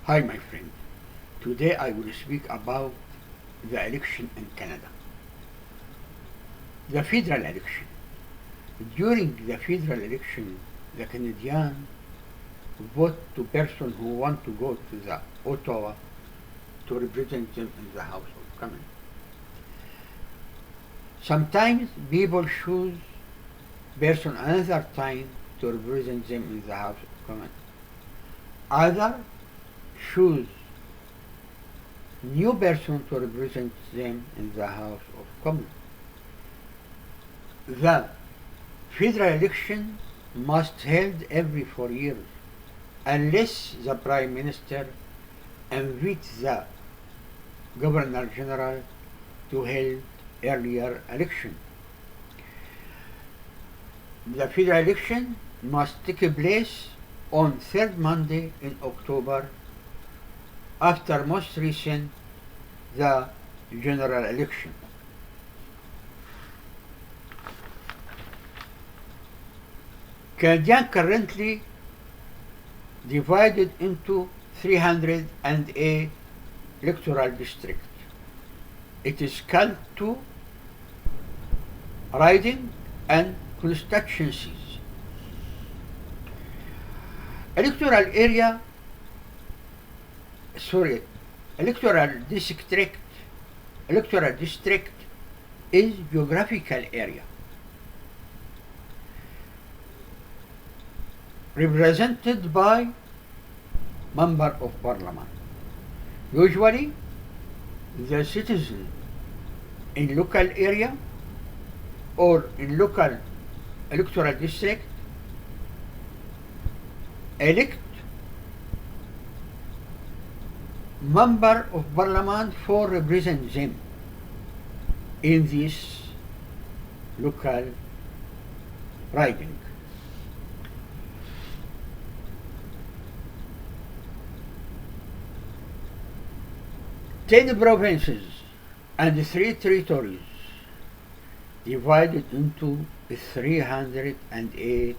Hi, my friend. Today I will speak about the election in Canada. The federal election. During the federal election, the Canadians vote to person who want to go to the Ottawa to represent them in the House of Commons. Sometimes people choose person another time to represent them in the House of Commons. Others choose new person to represent them in the House of Commons. The federal election must held every 4 years unless the Prime Minister invites the Governor General to hold earlier election. The federal election must take place on third Monday in October after most recent the general election. Canada currently divided into 308 electoral districts. It is called two riding and constituencies. Electoral area electoral district is geographical area represented by member of parliament. Usually the citizen in local area or in local electoral district elect member of parliament for represent them in this local riding. Ten provinces and 3 territories divided into 308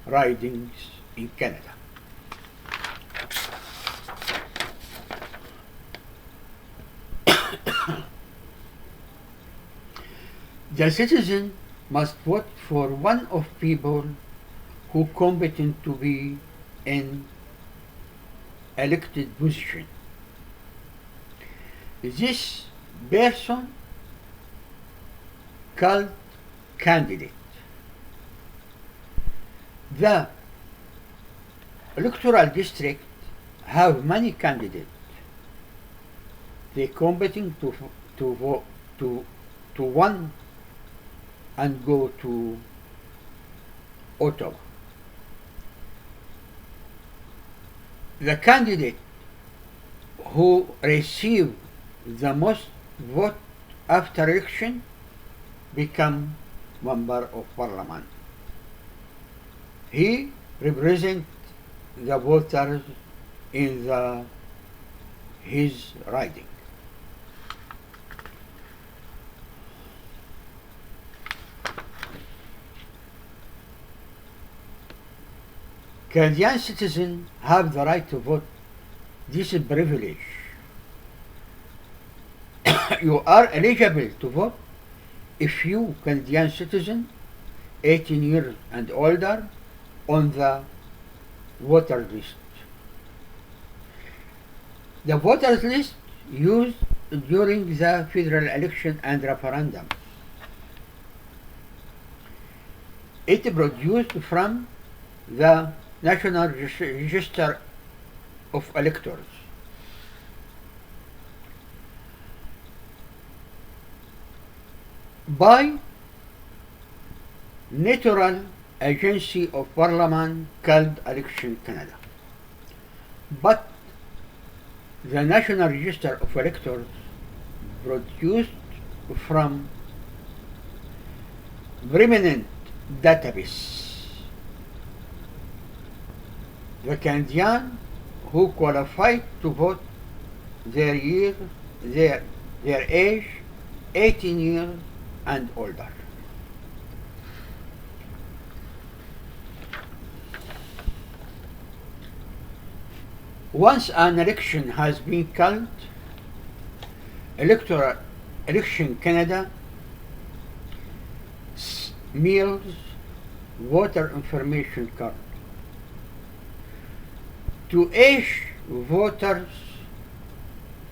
ridings in Canada. The citizen must vote for one of people who competent to be in elected position. This person called candidate. The electoral district have many candidates. They competing to vote to one and go to Ottawa. The candidate who receive the most vote after election become member of parliament. He represents the voters in his riding. Canadian citizens have the right to vote. This is privilege. You are eligible to vote if you Canadian citizen 18 years and older on the voter list. The voters list used during the federal election and referendum. It produced from the National Register of Electors. By natural agency of parliament called Election Canada. But the National Register of Electors produced from permanent database. The Canadian who qualified to vote their age 18 years and older. Once an election has been called, Electoral Election Canada mails voter information card to each voters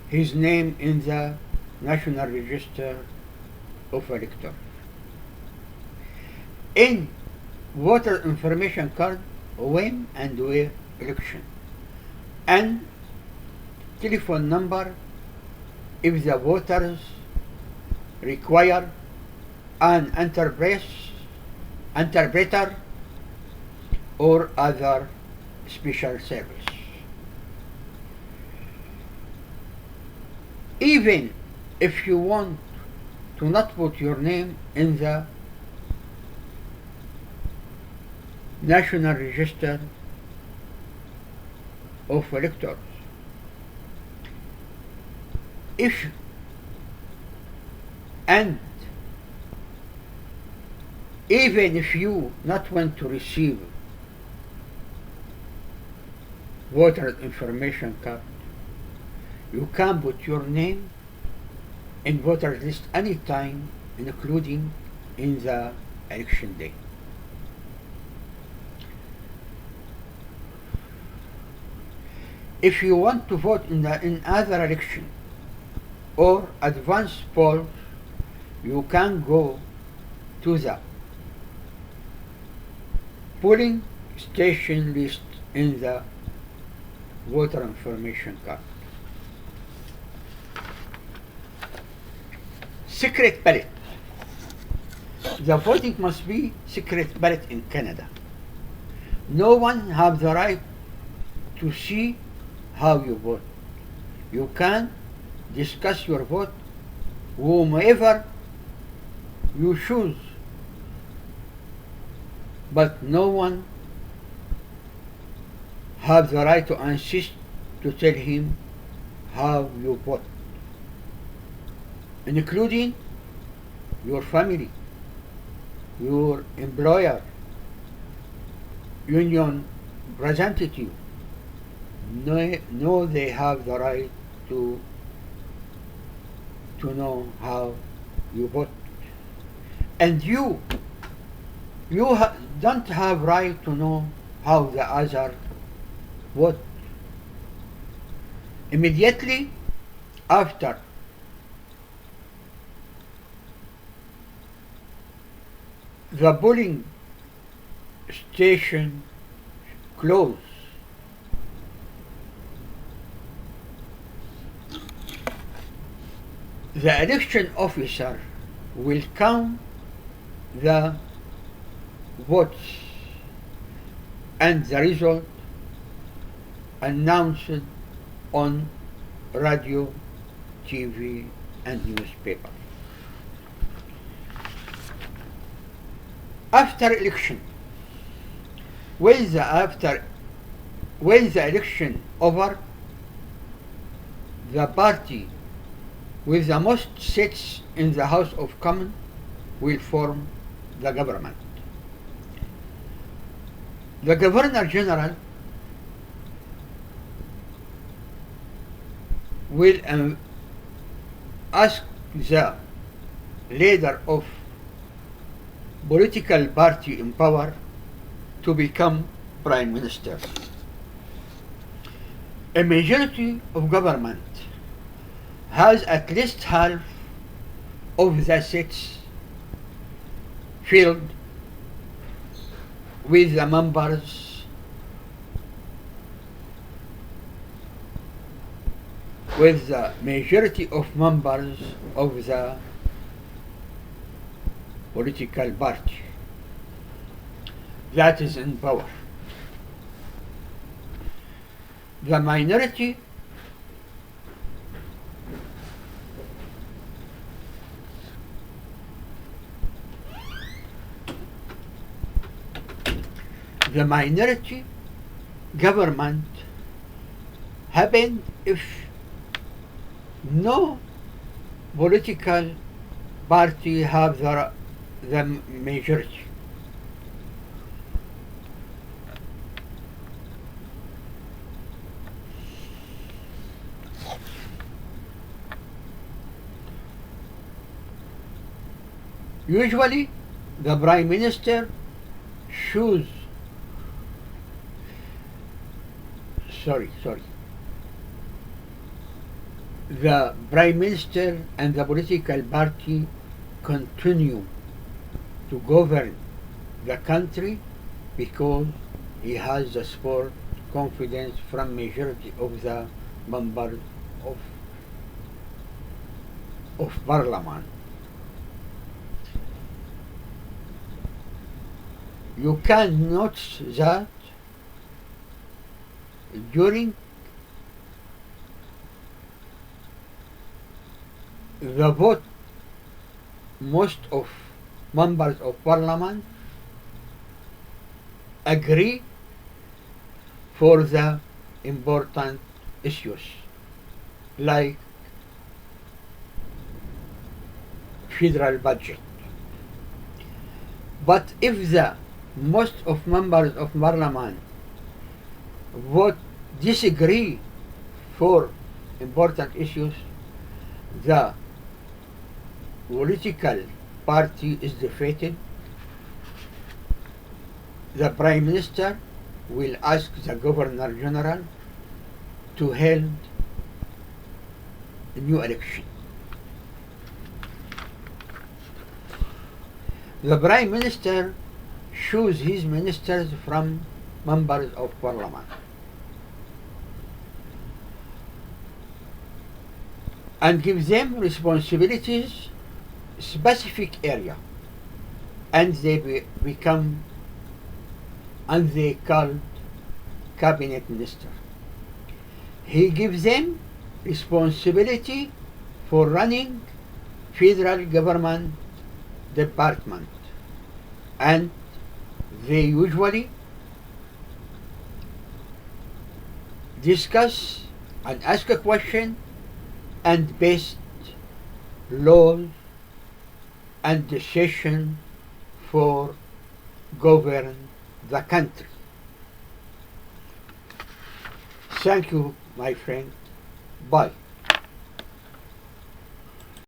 his name in the National Register of Electors. In voter information card, when and where election, and telephone number if the voters require an interpreter or other special service. Even if you want to not put your name in the National Register of Electors, if and even if you not want to receive voter information card, you can put your name in voter list anytime, including in the election day. If you want to vote in other election or advance polls, you can go to the polling station list in the voter information card. Secret ballot. The voting must be secret ballot in Canada. No one has the right to see how you vote. You can discuss your vote whomever you choose, but no one has the right to insist to tell him how you vote, including your family, your employer, union representative. No, they have the right to know how you vote, and you don't have right to know how the other vote. Immediately after the polling station close, the election officer will count the votes and the result announced on radio, TV, and newspaper. After election, when the election over, the party with the most seats in the House of Commons will form the government. The Governor General will ask the leader of political party in power to become Prime Minister. A majority of government has at least half of the seats filled with the members with the majority of members of the political party that is in power. The minority government happened if no political party have the majority. Usually, the Prime Minister choose, the Prime Minister and the political party continue to govern the country because he has the support, confidence from majority of the members of, parliament. You can notice that during the vote, most of members of parliament agree for the important issues like federal budget. But if the most of members of parliament vote disagree for important issues, the political party is defeated. The Prime Minister will ask the Governor General to hold a new election. The Prime Minister chooses his ministers from members of parliament and gives them responsibilities, specific area, and they become, and they called cabinet minister. He gives them responsibility for running federal government department, and they usually discuss and ask a question and base laws and decision for govern the country. Thank you, my friend. Bye.